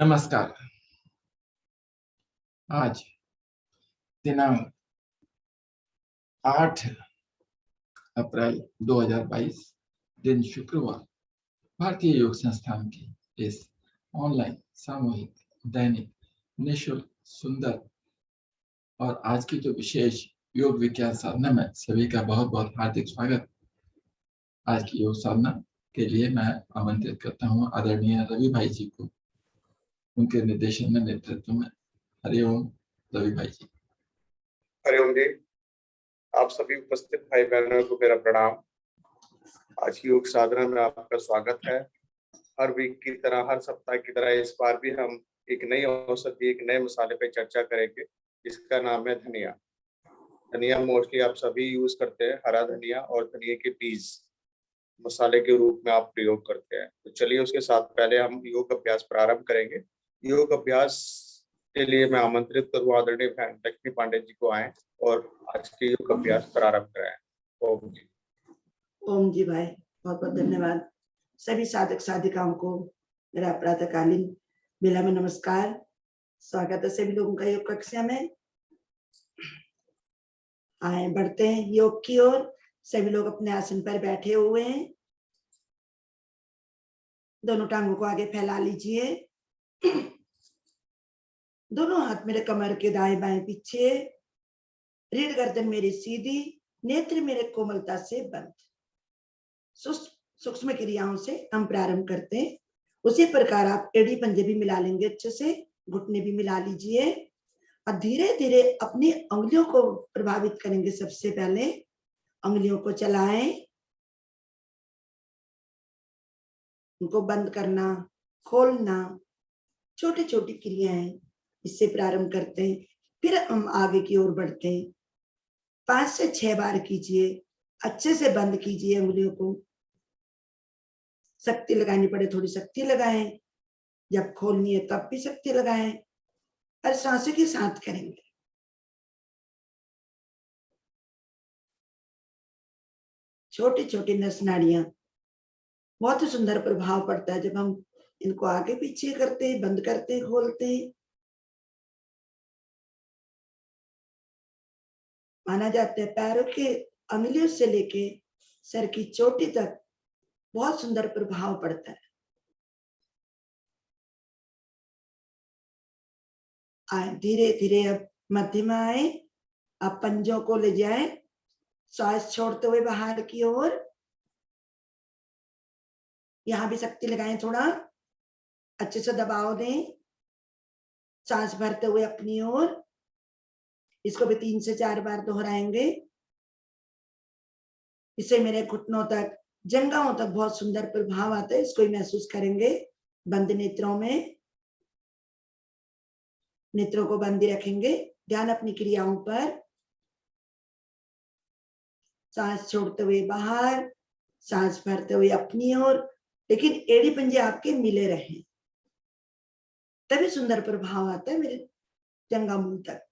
नमस्कार। आज दिनांक 8 अप्रैल 2022 दिन शुक्रवार भारतीय योग संस्थान की इस ऑनलाइन सामूहिक दैनिक निःशुल्क सुंदर और आज की जो विशेष योग विज्ञान साधना में सभी का बहुत बहुत हार्दिक स्वागत। आज की योग साधना के लिए मैं आमंत्रित करता हूँ आदरणीय रवि भाई जी को, उनके निर्देशन में नेतृत्व में। हरिओम रवि भाई जी। हरिओम जी। आप सभी उपस्थित भाई बहनों को मेरा प्रणाम। आज की योग साधना में आपका स्वागत है। हर वीक की तरह, हर सप्ताह की तरह इस बार भी हम एक नई औषधि, एक नए मसाले पे चर्चा करेंगे जिसका नाम है धनिया। धनिया मोस्टली आप सभी यूज करते हैं। हरा धनिया और धनिया के बीज मसाले के रूप में आप प्रयोग करते हैं। तो चलिए उसके साथ पहले हम योग अभ्यास प्रारंभ करेंगे। योग अभ्यास के लिए मैं आमंत्रित करूँ आदरणीय लक्ष्मी पांडे जी को आए और आज के योग अभ्यास प्रारंभ कराएं। ओम जी। ओम जी भाई, बहुत बहुत धन्यवाद। सभी साधक साधिकाओं को मेरा प्रातःकालीन बेला में नमस्कार। स्वागत है सभी लोगों का योग कक्षा में। आए बढ़ते हैं योग की ओर। सभी लोग अपने आसन पर बैठे हुए हैं। दोनों टांगों को आगे फैला लीजिए। दोनों हाथ मेरे कमर के दाएं बाएं पीछे। रीढ़ गर्दन मेरी सीधी, नेत्र मेरे कोमलता से बंद। सूक्ष्म क्रियाओं से हम प्रारंभ करते हैं। उसी प्रकार आप एड़ी पंजे भी मिला लेंगे अच्छे से, घुटने भी मिला लीजिए और धीरे धीरे अपनी उंगलियों को प्रभावित करेंगे। सबसे पहले उंगलियों को चलाएं, उनको बंद करना, खोलना, छोटी छोटी क्रियाएं इससे प्रारंभ करते हैं। फिर हम आगे की ओर बढ़ते हैं। 5 से 6 बार कीजिए। अच्छे से बंद कीजिए उंगलियों को। शक्ति लगानी पड़े थोड़ी शक्ति लगाएं, जब खोलनी है तब भी शक्ति लगाएं और सांसों के साथ करेंगे। छोटी छोटी नस नाड़ियां, बहुत ही सुंदर प्रभाव पड़ता है जब हम इनको आगे पीछे करते हैं, बंद करते हैं, खोलते हैं। माना जाता है पैरों के अंगुलियों से लेके सर की चोटी तक बहुत सुंदर प्रभाव पड़ता है। धीरे धीरे अब मध्य में आए। अब पंजों को ले जाएं, सांस छोड़ते हुए बाहर की ओर। यहां भी शक्ति लगाएं, थोड़ा अच्छे से दबाव दें। सांस भरते हुए अपनी ओर। इसको भी 3 से 4 बार दोहराएंगे। इससे मेरे घुटनों तक, जंघाओं तक बहुत सुंदर प्रभाव आता है। इसको ही महसूस करेंगे। बंद नेत्रों में, नेत्रों को बंद ही रखेंगे। ध्यान अपनी क्रियाओं पर। सांस छोड़ते हुए बाहर, सांस भरते हुए अपनी ओर, लेकिन एड़ी पंजे आपके मिले रहें, तभी सुंदर प्रभाव आता है मेरे जंघा मूल तक।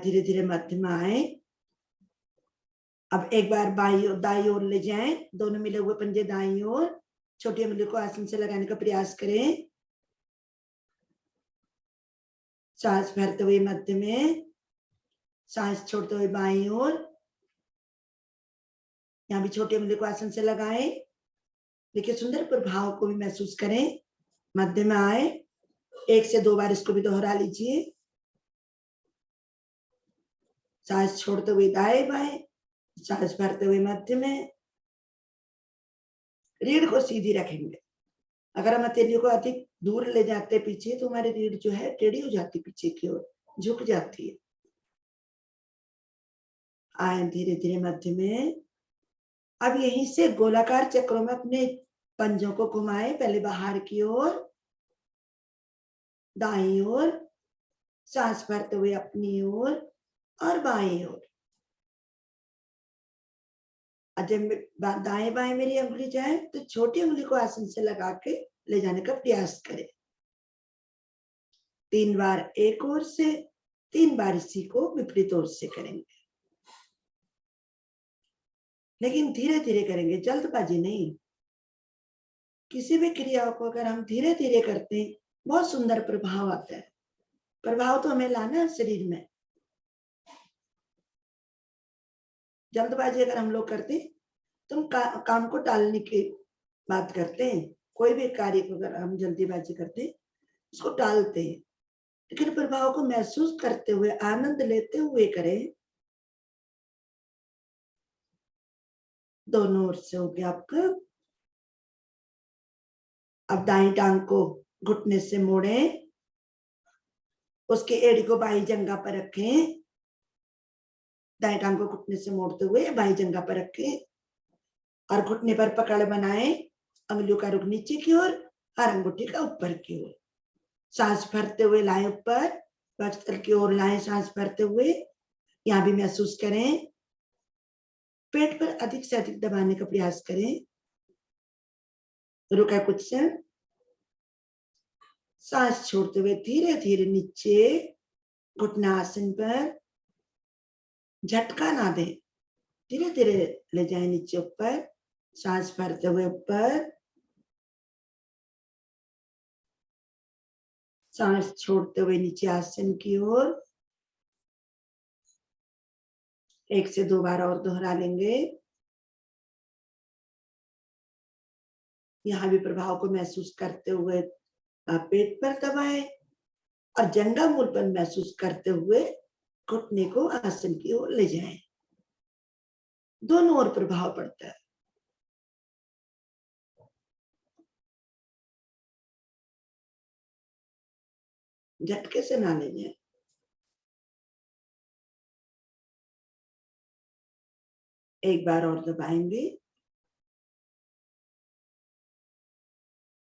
धीरे धीरे मध्य में आए। अब एक बार बाई और दाई ओर ले जाएं। दोनों मिले हुए पंजे दाई ओर। छोटी उंगली को आसन से लगाने का प्रयास करें। सांस भरते हुए मध्य में, सांस छोड़ते हुए बाई ओर। यहाँ भी छोटी उंगली को आसन से लगाएं। देखिए सुंदर प्रभाव को भी महसूस करें। मध्य में आए। 1 से 2 बार इसको भी दोहरा लीजिए। सांस छोड़ते हुए दाएं बाएं, सांस भरते हुए मध्य में। रीढ़ को सीधी रखेंगे। अगर हम हथेलियों को अधिक दूर ले जाते पीछे तो हमारी रीढ़ जो है टेढ़ी हो जाती, पीछे की ओर झुक जाती है। आए धीरे धीरे मध्य में। अब यहीं से गोलाकार चक्रों में अपने पंजों को घुमाएं। पहले बाहर की ओर, दाईं ओर, सांस भरते हुए अपनी ओर और बाईं ओर। जब दाएं बाएं मेरी उंगली जाए तो छोटी उंगली को आसन से लगा के ले जाने का प्रयास करें। 3 बार एक ओर से, 3 बार इसी को विपरीत ओर से करेंगे। लेकिन धीरे धीरे करेंगे, जल्दबाजी नहीं। किसी भी क्रियाओं को अगर हम धीरे धीरे करते हैं, बहुत सुंदर प्रभाव आता है। प्रभाव तो हमें लाना है शरीर में। जल्दबाजी अगर हम लोग करते हैं तो हम काम को टालने की बात करते हैं। कोई भी कार्य को अगर हम जल्दीबाजी करते हैं, उसको टालते हैं। लेकिन प्रभाव को महसूस करते हुए, आनंद लेते हुए करें। दोनों ओर से हो गया आपका। अब दाई टांग को घुटने से मोड़ें, उसके एड़ी को बाई जंघा पर रखें। दाई टांग को घुटने से मोड़ते हुए बाई जंघा पर रखें और घुटने पर पकड़ बनाएं। अंगुलियों का रुख नीचे की ओर और अंगूठी का ऊपर की ओर। सांस भरते हुए लाएं ऊपर, वक्षस्थल की ओर लाएं सांस भरते हुए। यहाँ भी महसूस करें। पेट पर अधिक से अधिक दबाने का प्रयास करें। रुका कुछ क्षण। सांस छोड़ते हुए धीरे धीरे नीचे घुटना आसन पर। झटका ना दें, धीरे धीरे ले जाए नीचे ऊपर। सांस भरते हुए ऊपर, सांस छोड़ते हुए नीचे आसन की ओर। 1 से 2 बार और दोहरा लेंगे। यहाँ भी प्रभाव को महसूस करते हुए आप पेट पर दबाएं और जंघा मूल पर महसूस करते हुए घुटने को आसन की ओर ले जाएं। दोनों ओर प्रभाव पड़ता है। झटके से ना ले जाए। एक बार और दबाएंगे।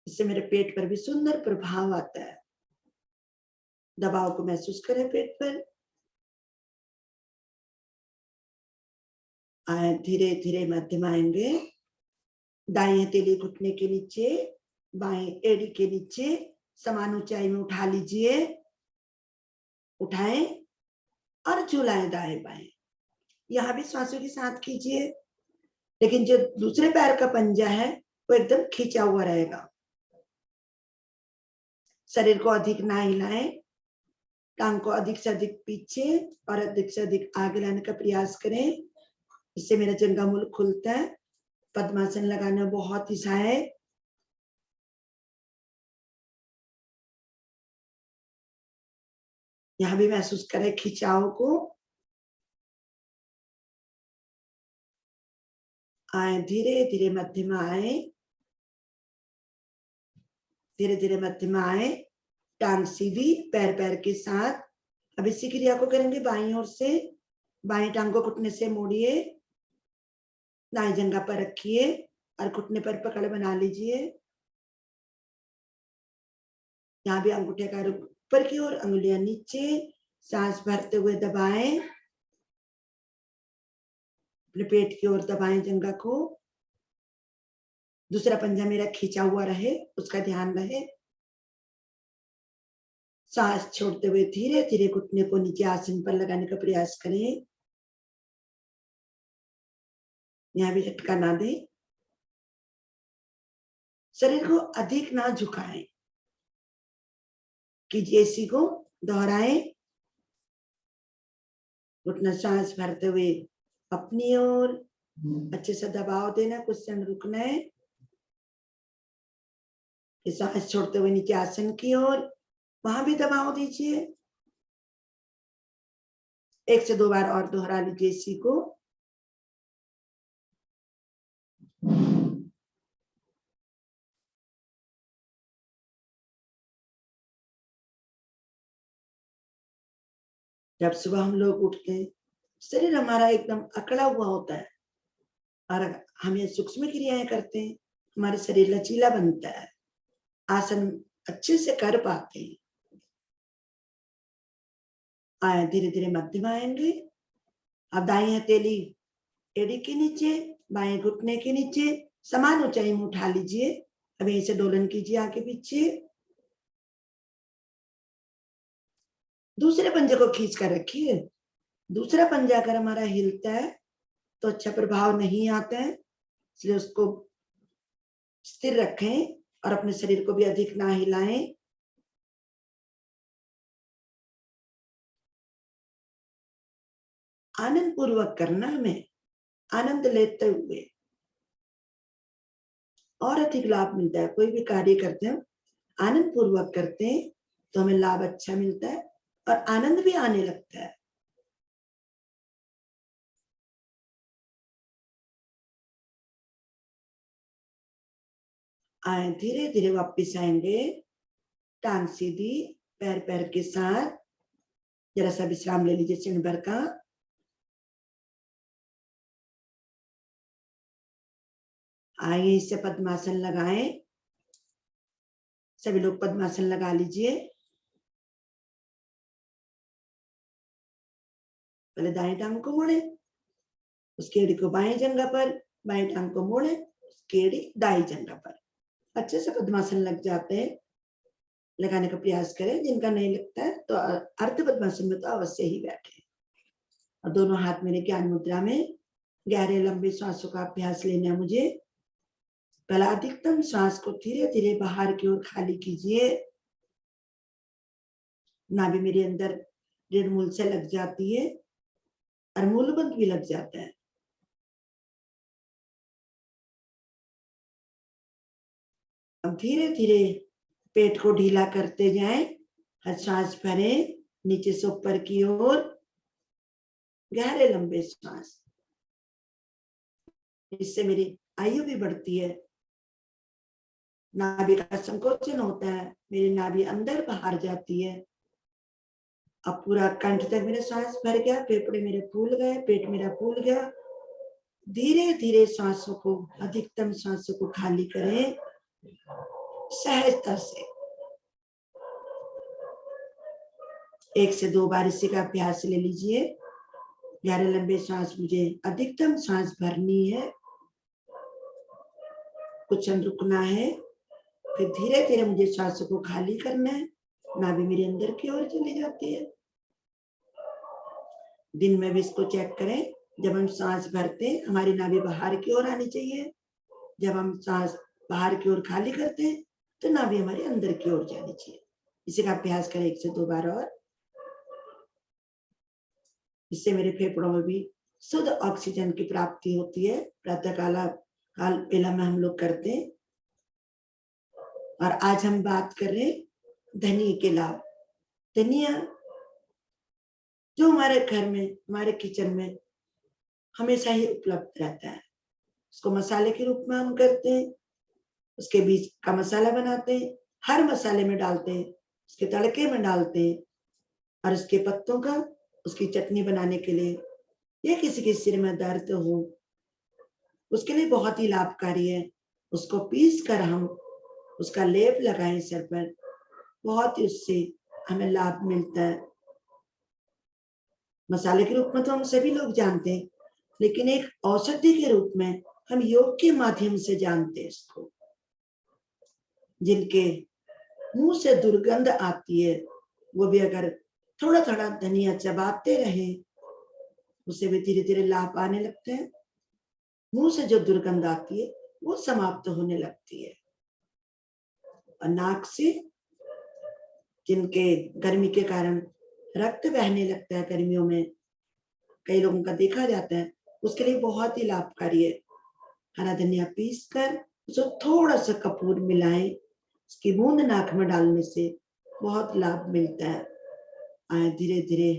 इससे मेरे पेट पर भी सुंदर प्रभाव आता है। दबाव को महसूस करें पेट पर। धीरे धीरे मध्यम आएंगे। दाएं हथेली घुटने के नीचे, बाएं एड़ी के नीचे समान ऊंचाई में उठा लीजिए। उठाएं और झुलाएं दाएं बाएं। यहाँ भी श्वासों के साथ कीजिए, लेकिन जो दूसरे पैर का पंजा है वो एकदम खींचा हुआ रहेगा। शरीर को अधिक ना हिलाएं। टांग को अधिक से अधिक पीछे और अधिक से अधिक आगे लाने का प्रयास करें। इससे मेरा जंघा मूल खुलता है। पद्मासन लगाना बहुत ही सहायक। यहाँ भी महसूस करें खिंचाव को। आए धीरे धीरे मध्य में आए। धीरे धीरे मध्य में आए। टांग सीधी, पैर पैर के साथ। अब इसी क्रिया को करेंगे बाईं ओर से। बाएं टांग को घुटने से मोड़िए, दाएं जंघा पर रखिए और घुटने पर पकड़ बना लीजिए। यहाँ भी अंगूठे का रुख ऊपर की ओर, अंगुलियां नीचे। सांस भरते हुए दबाएं। अपने पेट की ओर दबाएं जंघा को। दूसरा पंजा मेरा खींचा हुआ रहे, उसका ध्यान रहे। सांस छोड़ते हुए धीरे धीरे घुटने को नीचे आसन पर लगाने का प्रयास करें। यहाँ भी झटका ना दें। शरीर को अधिक ना झुकाएं। कीजिए इसी को, दोहराएं। घुटना सांस भरते हुए अपनी ओर अच्छे से दबाव देना, कुछ क्षण रुकना है। सांस छोड़ते हुए नीचे आसन की ओर, वहां भी दबाव दीजिए। 1 से 2 बार और दोहरा लीजिए इसी को। जब सुबह हम लोग उठते हैं, शरीर हमारा एकदम अकड़ा हुआ होता है और हम ये सूक्ष्म क्रियाएं करते हैं, हमारा शरीर लचीला बनता है। आसन अच्छे से कर पाते हैं। आए धीरे धीरे मध्यम आएंगे। अब दाई हथेली एड़ी के नीचे, बाएं घुटने के नीचे समान ऊंचाई में उठा लीजिए। अब यहीं से डोलन कीजिए आगे पीछे। दूसरे पंजे को खींच कर रखिए। दूसरा पंजा अगर हमारा हिलता है तो अच्छा प्रभाव नहीं आता है, इसलिए उसको स्थिर रखें और अपने शरीर को भी अधिक ना हिलाएं। आनंद पूर्वक करना, हमें आनंद लेते हुए और अधिक लाभ मिलता है। कोई भी कार्य करते हैं आनंद पूर्वक करते हैं तो हमें लाभ अच्छा मिलता है और आनंद भी आने लगता है। आए, धीरे धीरे वापस आएंगे, टांग सीधी, पैर पैर के साथ। जरा सा विश्राम ले लीजिए क्षण भर का। आइए इससे पद्मासन लगाएं। सभी लोग पद्मासन लगा लीजिए। पहले दाएं टांग को मोड़े, उसकी एड़ी को बाएं जंघा पर, बाएं टांग को मोड़े, उसकी एड़ी दाएं जंघा पर। अच्छे से पद्मासन लग जाते हैं, लगाने का प्रयास करें। जिनका नहीं लगता है तो अर्ध पद्मासन में तो अवश्य ही बैठे और दोनों हाथ मेरे ज्ञान मुद्रा में। गहरे लंबे श्वासों का अभ्यास लेना है मुझे। पहला अधिकतम श्वास को धीरे धीरे बाहर की ओर खाली कीजिए। नाभि मेरे अंदर ऋण मूल से लग जाती है और मूलबंध भी लग जाता है। अब धीरे धीरे पेट को ढीला करते जाएं। हर सांस भरें नीचे से ऊपर की ओर, गहरे लंबे सांस। इससे मेरी आयु भी बढ़ती है। नाभि का संकोचन होता है, मेरी नाभि अंदर बाहर जाती है। अब पूरा कंठ तक मेरा सांस भर गया, फेफड़े मेरे फूल गए, पेट मेरा फूल गया। धीरे धीरे सांसों को, अधिकतम सांसों को खाली करें सहजता से। 1 से 2 बार इसी का अभ्यास ले लीजिए। गहरे लंबे सांस, मुझे अधिकतम सांस भरनी है, कुछ रुकना है, फिर धीरे धीरे मुझे सांसों को खाली करना है। नाभि मेरे अंदर की ओर चली जाती है। दिन में भी इसको चेक करें। जब हम सांस भरते हैं हमारी नाभि बाहर की ओर आनी चाहिए। जब हम सांस बाहर की ओर खाली करते हैं तो नाभि हमारे अंदर की ओर जानी चाहिए। इसी का अभ्यास करें 1 से 2 बार और। इससे मेरे फेफड़ों में भी शुद्ध ऑक्सीजन की प्राप्ति होती है। प्रातः काल बेला में हम लोग करते हैं। और आज हम बात कर रहे हैं धनिया के लाभ। धनिया जो हमारे घर में, हमारे किचन में हमेशा ही उपलब्ध रहता है। उसको मसाले के रूप में हम करते हैं, उसके बीज का मसाला बनाते हैं, हर मसाले में डालते हैं, उसके तड़के में डालते हैं और उसके पत्तों का उसकी चटनी बनाने के लिए, या किसी के सिर में दर्द हो उसके लिए बहुत ही लाभकारी है। उसको पीस कर हम उसका लेप लगाएं सिर पर, बहुत ही उससे हमें लाभ मिलता है। मसाले के रूप में तो हम सभी लोग जानते हैं, लेकिन एक औषधि के रूप में हम योग के माध्यम से जानते हैं इसको। जिनके मुंह से दुर्गंध आती है वो भी अगर थोड़ा थोड़ा धनिया चबाते रहे, उसे भी धीरे धीरे लाभ आने लगते हैं। मुंह से जो दुर्गंध आती है वो समाप्त होने लगती है। और नाक से जिनके गर्मी के कारण रक्त बहने लगता है, गर्मियों में कई लोगों का देखा जाता है, उसके लिए बहुत ही लाभकारी है। हरा धनिया पीस कर उसको थोड़ा सा कपूर मिलाएं, उसकी बूंद नाक में डालने से बहुत लाभ मिलता है। आए धीरे धीरे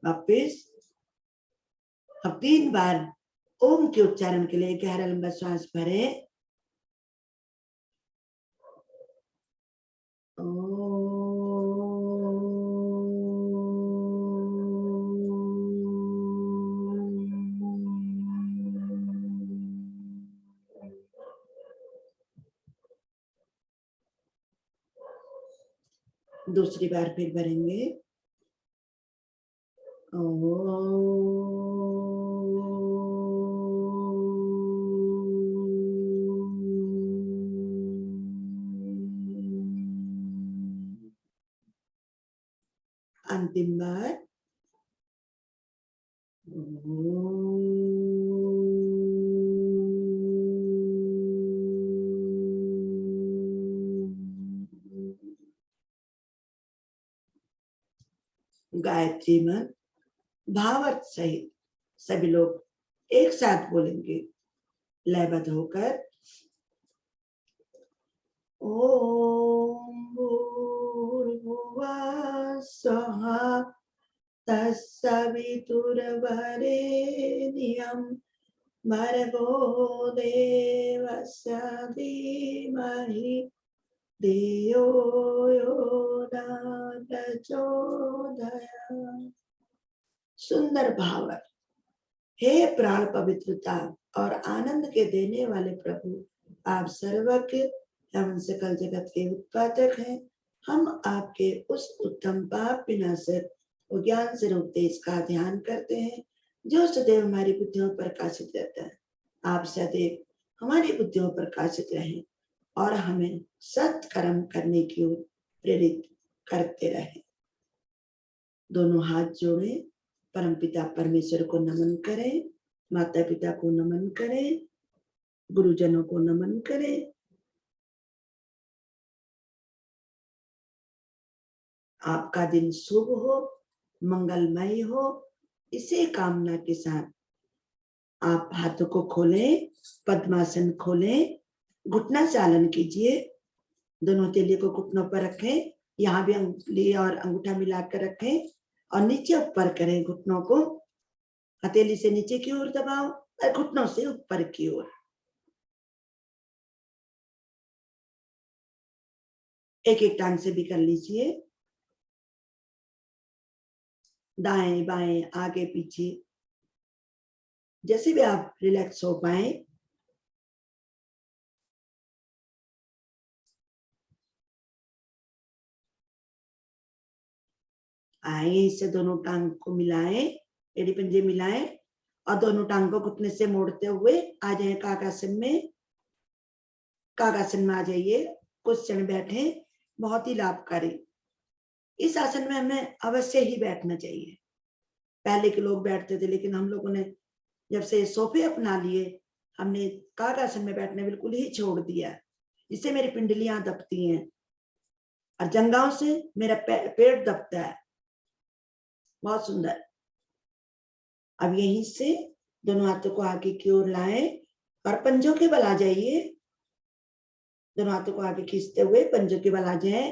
वापिस। अब 3 बार ओम के उच्चारण के लिए गहरा लंबा श्वास भरें। दूसरी बार फिर भरेंगे। अंतिम बार। गायत्री मंत्र भावार्थ सहित सभी लोग एक साथ बोलेंगे लयबद्ध होकर। ओम भूर्भुवः स्वः तत्सवितुर्वरेण्यं भर्गो देवस्य धीमहि धियो यो न प्रचोदयात्। सुंदर भावार्थ। हे प्राण पवित्रता और आनंद के देने वाले प्रभु, आप सर्वज्ञ एवं सकल जगत के उत्पादक हैं। हम आपके उस उत्तम पाप विनाशक और ज्ञान से रूप तेज का ध्यान करते हैं जो सदैव हमारी बुद्धियों पर प्रकाशित रहता है। आप सदैव हमारी बुद्धियों पर प्रकाशित रहें और हमें सत्कर्म करने की ओर प्रेरित करते रहें। दोनों हाथ जोड़े, परमपिता परमेश्वर को नमन करें, माता पिता को नमन करें, गुरुजनों को नमन करें। आपका दिन शुभ हो, मंगलमय हो, इसी कामना के साथ आप हाथों को खोलें, पद्मासन खोलें, घुटना चालन कीजिए। दोनों हथेली को घुटनों पर रखें, यहाँ भी अंगुली और अंगूठा मिलाकर रखें और नीचे ऊपर करें। घुटनों को हथेली से नीचे की ओर दबाओ और घुटनों से ऊपर की ओर। एक एक टांग से भी कर लीजिए, दाएं बाएं आगे पीछे, जैसे भी आप रिलैक्स हो पाए। आए इससे दोनों टांग को मिलाएं, एड़ी पंजे मिलाएं और दोनों टांग को घुटने से मोड़ते हुए आ जाए कागासन में। कागासन में आ जाइए, कुछ क्षण बैठे, बहुत ही लाभकारी। इस आसन में हमें अवश्य ही बैठना चाहिए। पहले के लोग बैठते थे, लेकिन हम लोगों ने जब से सोफे अपना लिए, हमने कागासन में बैठना बिल्कुल ही छोड़ दिया। इससे मेरी पिंडलियां दबती हैं और जंघाओं से मेरा पेट दबता है। बहुत सुंदर। अब यहीं से दोनों हाथों को आगे की ओर लाएं और पंजों के बल आ जाइए। दोनों हाथों को आगे खींचते हुए पंजों के बल आ जाए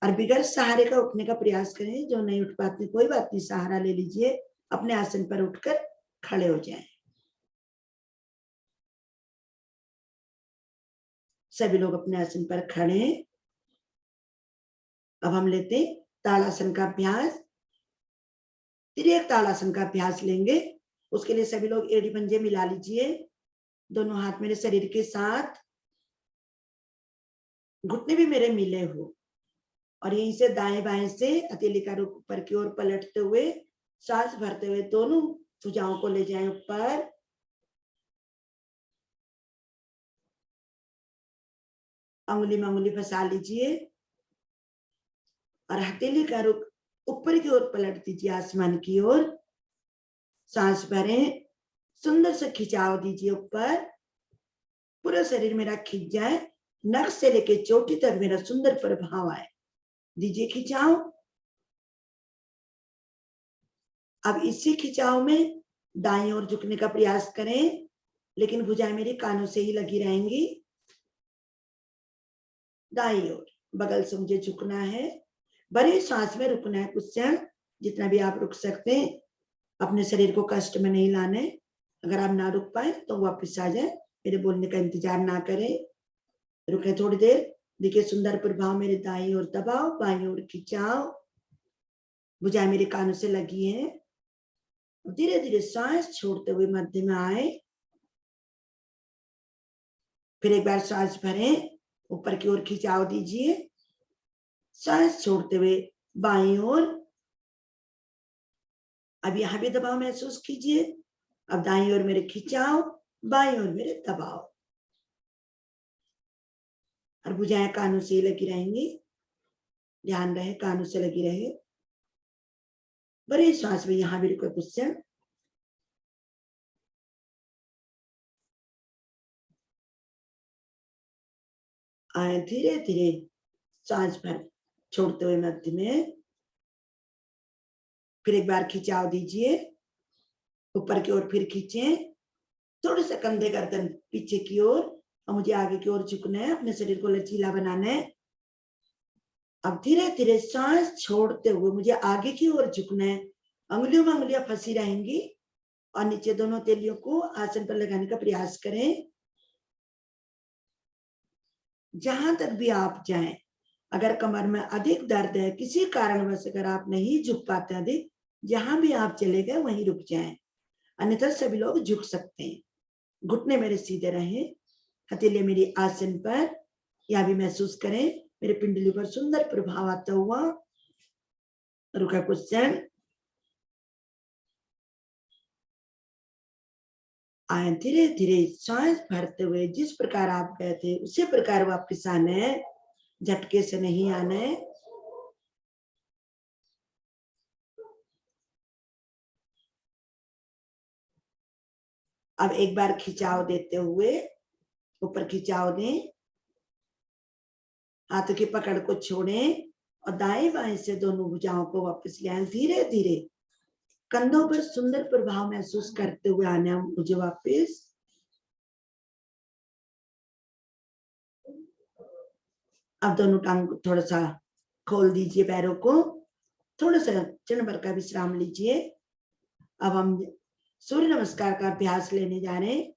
और बिगड़ सहारे का उठने का प्रयास करें। जो नहीं उठ पाते कोई बात नहीं, सहारा ले लीजिए, अपने आसन पर उठकर खड़े हो जाएं। सभी लोग अपने आसन पर खड़े हैं। अब हम लेते ताड़ासन का अभ्यास। तिर्यक ताड़ासन का अभ्यास लेंगे। उसके लिए सभी लोग एड़ी पंजे मिला लीजिए, दोनों हाथ मेरे शरीर के साथ, घुटने भी मेरे मिले हो और यहीं से दाएं बाएं से हथेली का रुख ऊपर की ओर पलटते हुए सांस भरते हुए दोनों भुजाओं को ले जाएं ऊपर। अंगुली में अंगुली फंसा लीजिए और हथेली का रुख ऊपर की ओर पलट दीजिए, आसमान की ओर। सांस भरें, सुंदर से खिंचाव दीजिए ऊपर, पूरा शरीर मेरा खिंच जाए, नख से लेके चोटी तक मेरा सुंदर प्रभाव आए। दीजिए खिंचाव। अब इसी खिंचाव में दाईं ओर झुकने का प्रयास करें, लेकिन भुजाएं मेरी कानों से ही लगी रहेंगी। दाईं ओर बगल से मुझे झुकना है, बड़ी सांस में रुकना है कुछ क्षण, जितना भी आप रुक सकते हैं। अपने शरीर को कष्ट में नहीं लाने। अगर आप ना रुक पाए तो वापस आ जाए, मेरे बोलने का इंतजार ना करें, रुके थोड़ी देर। देखिए सुंदर प्रभाव मेरे दाईं ओर दबाओ, बाईं ओर खिंचाओ, भुजाएं मेरे कानों से लगी हैं। धीरे धीरे सांस छोड़ते हुए मध्य में आए। फिर एक बार सांस भरें, ऊपर की ओर खिंचाव दीजिए, सांस छोड़ते हुए बाईं ओर। अब यहां भी दबाव महसूस कीजिए। अब दाईं ओर मेरे खिंचाव, बाईं ओर मेरे दबाव, और भुजाएं कानों से लगी रहेंगी। ध्यान रहे कानों से लगी रहे। बड़ी सांस में यहां भी रुको कुछ क्षण। आए धीरे धीरे सांस भर छोड़ते हुए मध्य में। फिर एक बार खिंचाव दीजिए, ऊपर की ओर फिर खींचे, थोड़े से कंधे गर्दन पीछे की ओर, और मुझे आगे की ओर झुकना है, अपने शरीर को लचीला बनाना है। अब धीरे धीरे सांस छोड़ते हुए मुझे आगे की ओर झुकना है, अंगुलियों में अंगुलियां फंसी रहेंगी और नीचे दोनों तेलियों को आसन पर लगाने का प्रयास करें। जहां तक भी आप जाएं, अगर कमर में अधिक दर्द है, किसी कारणवश अगर आप नहीं झुक पाते अधिक, जहां भी आप चले गए वहीं रुक जाएं, अन्यथा सभी लोग झुक सकते हैं। घुटने मेरे सीधे रहे, हथेली मेरी आसन पर, यह भी महसूस करें मेरे पिंडली पर सुंदर प्रभाव आता हुआ। रुका कुछ क्षण, आए धीरे धीरे सांस भरते हुए जिस प्रकार आप गए थे उसी प्रकार वापस आना है, झटके से नहीं आना है। अब एक बार खिंचाव देते हुए ऊपर खिंचाव दें, हाथों की पकड़ को छोड़ें और दाएं बाएं से दोनों भुजाओं को वापस ले आए। धीरे धीरे कंधों पर सुंदर प्रभाव महसूस करते हुए आना मुझे वापस। अब दोनों टांग को थोड़ा सा खोल दीजिए, पैरों को थोड़ा सा क्षण भर का विश्राम लीजिए। अब हम सूर्य नमस्कार का अभ्यास लेने जा रहे हैं।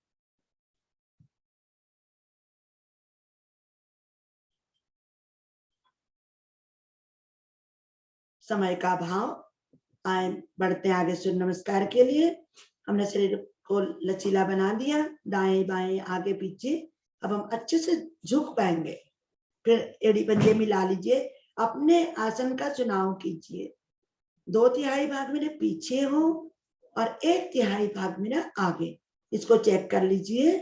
समय का भाव, आए बढ़ते आगे सूर्य नमस्कार के लिए। हमने शरीर को लचीला बना दिया, दाएं बाएं आगे पीछे। अब हम अच्छे से झुक पाएंगे। फिर एड़ी पंजे मिला लीजिए, अपने आसन का चुनाव कीजिए। 2/3 भाग मेरे पीछे हो और 1/3 भाग मेरा आगे, इसको चेक कर लीजिए।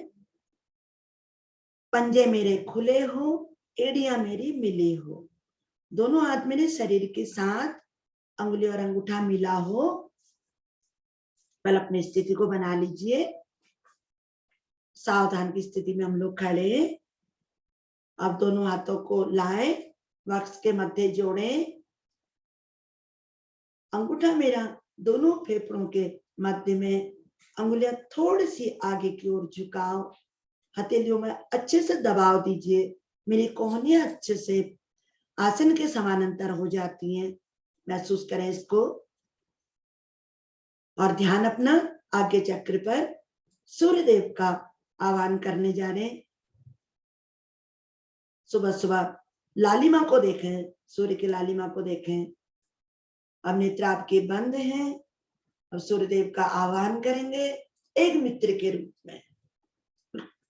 पंजे मेरे खुले हो, एड़ियां मेरी मिली हो, दोनों हाथ मेरे शरीर के साथ अंगुली और अंगूठा मिला हो। पहले अपनी स्थिति को बना लीजिए। सावधान की स्थिति में हम लोग खड़े। अब दोनों हाथों को लाएं, वक्ष के मध्य जोड़ें, अंगूठा मेरा दोनों फेफड़ों के मध्य में, अंगुलियां थोड़ी सी आगे की ओर झुकाओ, हथेलियों में अच्छे से दबाव दीजिए। मेरी कोहनियां अच्छे से आसन के समानांतर हो जाती हैं, महसूस करें इसको। और ध्यान अपना आगे चक्र पर सूर्य देव का आह्वान करने जा रहे हैं। सुबह सुबह लालिमा को देखें, सूर्य की लालिमा को देखें। अब नेत्र आपके बंद हैं। अब सूर्यदेव का आह्वान करेंगे एक मित्र के रूप में,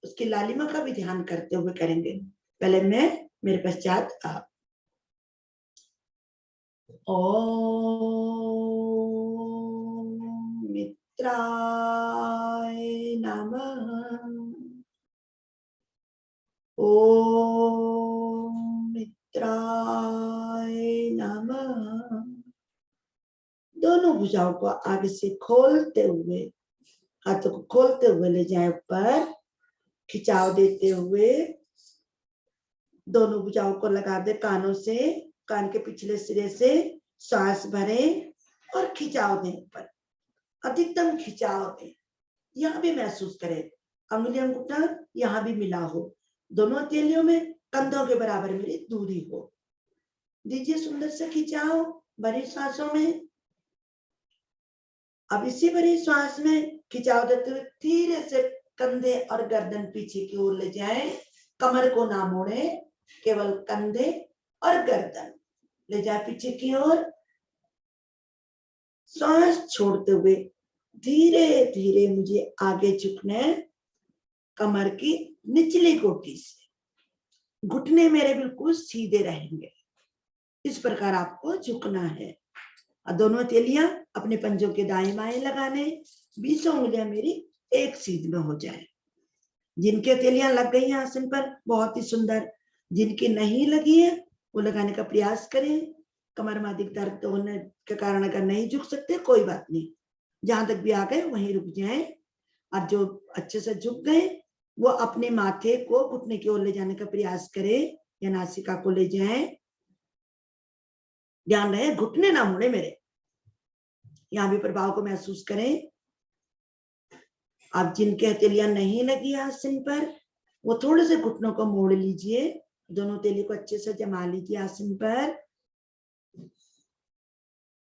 उसकी लालिमा का भी ध्यान करते हुए करेंगे। पहले मैं, मेरे पश्चात आप। ओम मित्राय नमः, ओम मित्राय नमः। दोनों भुजाओं को आगे से खोलते हुए, हाथों को खोलते हुए ले जाएं ऊपर, खिंचाव देते हुए दोनों भुजाओं को लगा दे कानों से, कान के पिछले सिरे से सांस भरें और खिंचाव दें ऊपर, अधिकतम खिंचाव दें। यहाँ भी महसूस करें अंगुली अंगूठा यहाँ भी मिला हो, दोनों हथेलियों में कंधों के बराबर मेरी दूरी हो। दीजिए सुंदर से खिंचाव भरी सांसों में। अब इसी भरी श्वास में खिंचाव देते हुए धीरे से कंधे और गर्दन पीछे की ओर ले जाएं, कमर को ना मोड़े, केवल कंधे और गर्दन ले जाए पीछे की ओर। सांस छोड़ते हुए धीरे धीरे मुझे आगे झुकना है, कमर की निचली गोटी से। घुटने मेरे बिल्कुल सीधे रहेंगे, इस प्रकार आपको झुकना है। और दोनों हथेलियां अपने पंजों के दाएं बाएं लगाने, 20 उंगलियां मेरी एक सीध में हो जाए। जिनके हथेलियां लग गई हैं आसन पर, बहुत ही सुंदर। जिनकी नहीं लगी है वो लगाने का प्रयास करें। कमर में अधिक दर्द होने के कारण अगर नहीं झुक सकते कोई बात नहीं, जहां तक भी आ गए वहीं रुक जाएं। और जो अच्छे से झुक गए वो अपने माथे को घुटने की ओर ले जाने का प्रयास करें या नासिका को ले जाएं। ध्यान रहे घुटने ना मुड़े मेरे। यहाँ भी प्रभाव को महसूस करें। अब जिनके हथेलियां नहीं लगी आसन पर, वो थोड़े से घुटनों को मोड़ लीजिए, दोनों हथेली को अच्छे से जमा लीजिए आसन पर,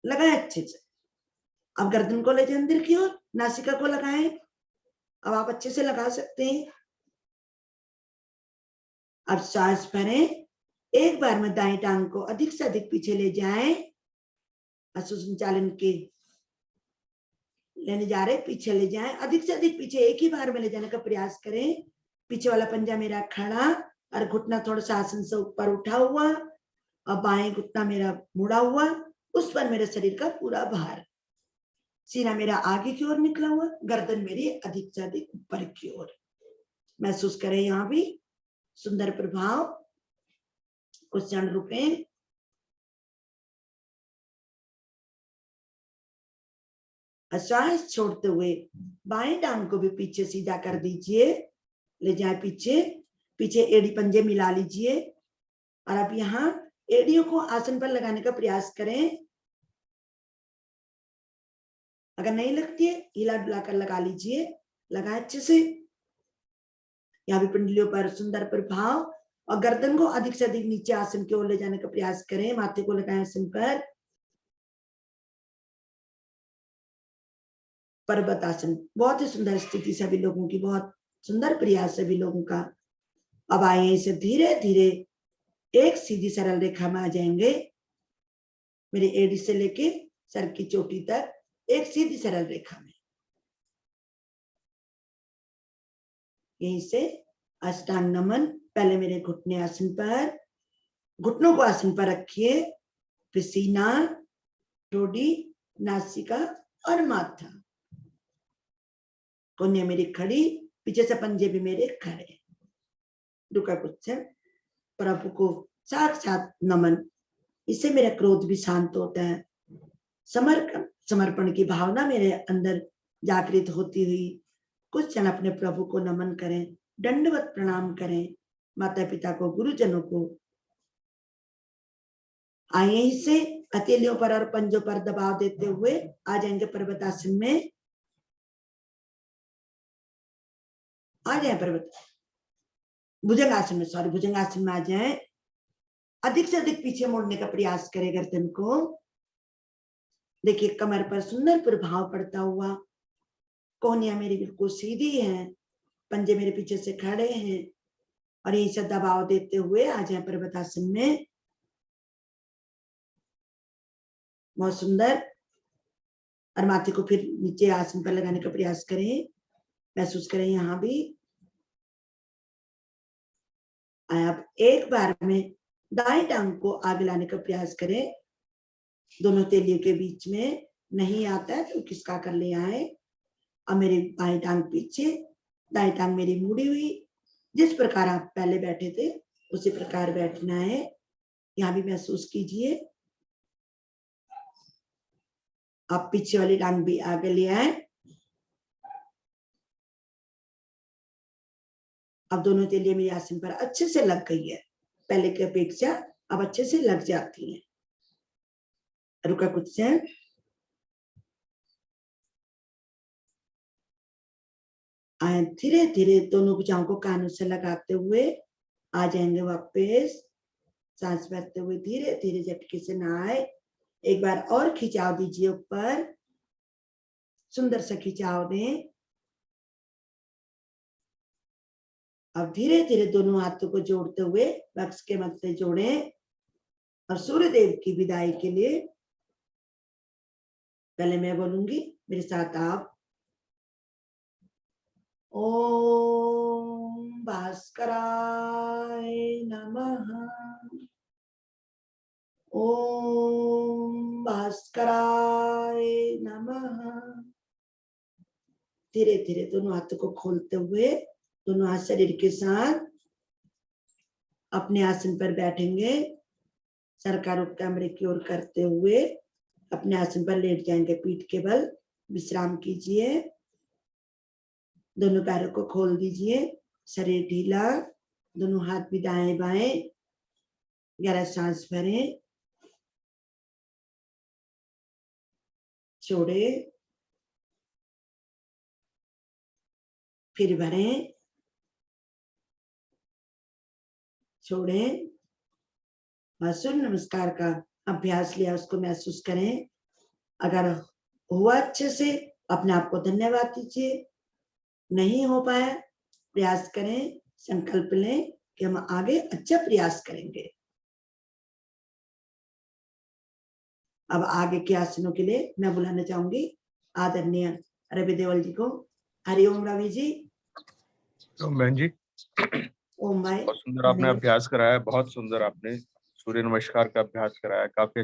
लगाए अच्छे से। अब गर्दन को ले जाए अंदर की ओर, नासिका को लगाएं। अब आप अच्छे से लगा सकते हैं। अब सांस भरें, एक बार में दाएं टांग को अधिक से अधिक पीछे ले जाएं। अश्व संचालन के लेने जा रहे, पीछे ले जाएं, अधिक से अधिक पीछे एक ही बार में ले जाने का प्रयास करें। पीछे वाला पंजा मेरा खड़ा और घुटना थोड़ा सा आसन से ऊपर उठा हुआ, और बाएं घुटना मेरा मुड़ा हुआ, उस पर मेरे शरीर का पूरा भार। सीना मेरा आगे की ओर निकला हुआ, गर्दन मेरी अधिक से अधिक ऊपर की ओर। महसूस करें यहाँ भी सुंदर प्रभाव कुछ क्षण रुके। श्वास छोड़ते हुए बाएं टांग को भी पीछे सीधा कर दीजिए, ले जाए पीछे, पीछे एड़ी पंजे मिला लीजिए। और अब यहाँ एड़ियों को आसन पर लगाने का प्रयास करें। अगर नहीं लगती है, हिला डुला कर लगा लीजिए, लगाए अच्छे से। यहाँ भी पिंडलियों पर सुंदर प्रभाव, और गर्दन को अधिक से अधिक नीचे आसन की ओर ले जाने का प्रयास करें। माथे को लगाएं आसन पर। पर्वत आसन बहुत ही सुंदर स्थिति सभी लोगों की, बहुत सुंदर प्रयास सभी लोगों का। अब आए इसे धीरे धीरे एक सीधी सरल रेखा में आ जाएंगे। मेरे एड़ी से लेके सर की चोटी तक एक सीधी सरल रेखा में। यहीं से अष्टांग नमन। पहले मेरे घुटने आसन पर, घुटनों को आसन पर रखिए, फिर सीना, ठोड़ी, नासिका और माथा। कोन्या मेरी खड़ी, पीछे से पंजे भी मेरे खड़े। रुका कुछ, प्रभु को साक्षात नमन। इससे मेरा क्रोध भी शांत होता है। समर्पण की भावना मेरे अंदर जागृत होती हुई कुछ क्षण अपने प्रभु को नमन करें, दंडवत प्रणाम करें, माता पिता को, गुरुजनों को। आइए इसे हथेलियों पर और पंजों पर दबाव देते हुए आ जाएंगे पर्वतासन में। आ जाए पर्वत भुजंगासन में, सॉरी भुजंगासन में आ जाए। अधिक से अधिक पीछे मोड़ने का प्रयास करें गर्दन को। देखिए कमर पर सुंदर प्रभाव पड़ता हुआ। कोहनियां मेरी बिल्कुल सीधी है, पंजे मेरे पीछे से खड़े हैं, और यही से दबाव देते हुए आ जाए पर्वतासन में। बहुत सुंदर। और माथे को फिर नीचे आसन पर लगाने का प्रयास करें। महसूस करें यहाँ भी। आप एक बार में दाएं टांग को आगे लाने का प्रयास करें। दोनों तेलियों के बीच में नहीं आता है तो किसका कर ले आए। अब मेरी बाएं टांग पीछे, दाएं टांग मेरी मुड़ी हुई। जिस प्रकार आप पहले बैठे थे उसी प्रकार बैठना है। यहाँ भी महसूस कीजिए। आप पीछे वाली टांग भी आगे ले आए। अब दोनों तेलियां मेरी आसन पर अच्छे से लग गई है, पहले की अपेक्षा अब अच्छे से लग जाती हैं। रुका कुछ से। धीरे धीरे दोनों भुजाओं को कानों से लगाते हुए आ जाएंगे वापस। सांस भरते हुए धीरे धीरे झटके से ना आए। एक बार और खिंचाव दीजिए ऊपर, सुंदर सा खिंचाव दें। अब धीरे धीरे दोनों हाथों को जोड़ते हुए वक्ष के मध्य से जोड़ें। और सूर्य देव की विदाई के लिए पहले मैं बोलूंगी, मेरे साथ आप। ओम भास्कराय नमः। ओम भास्कराय नमः। धीरे धीरे दोनों हाथों को खोलते हुए दोनों हाथ शरीर के साथ अपने आसन पर बैठेंगे। सर का रुख कमरे की ओर करते हुए अपने आसन पर लेट जाएंगे। पीठ के बल विश्राम कीजिए। दोनों पैरों को खोल दीजिए, शरीर ढीला, दोनों हाथ भी दाएं बाएं। गहरा सांस भरें। छोड़े, फिर भरें, छोड़े। और सूर्य नमस्कार का अभ्यास लिया उसको महसूस करें। अगर हुआ अच्छे से अपने आप को धन्यवाद दीजिए, नहीं हो पाया प्रयास करें, संकल्प लें कि हम आगे अच्छा प्रयास करेंगे। अब आगे के आसनों के लिए मैं बुलाना चाहूंगी आदरणीय रवि देवल जी को। हरिओम रवि जी। ओम बहन जी, ओम भाई। बहुत सुंदर आपने अभ्यास कराया, बहुत सुंदर आपने सूर्य नमस्कार का अभ्यास कराया, काफी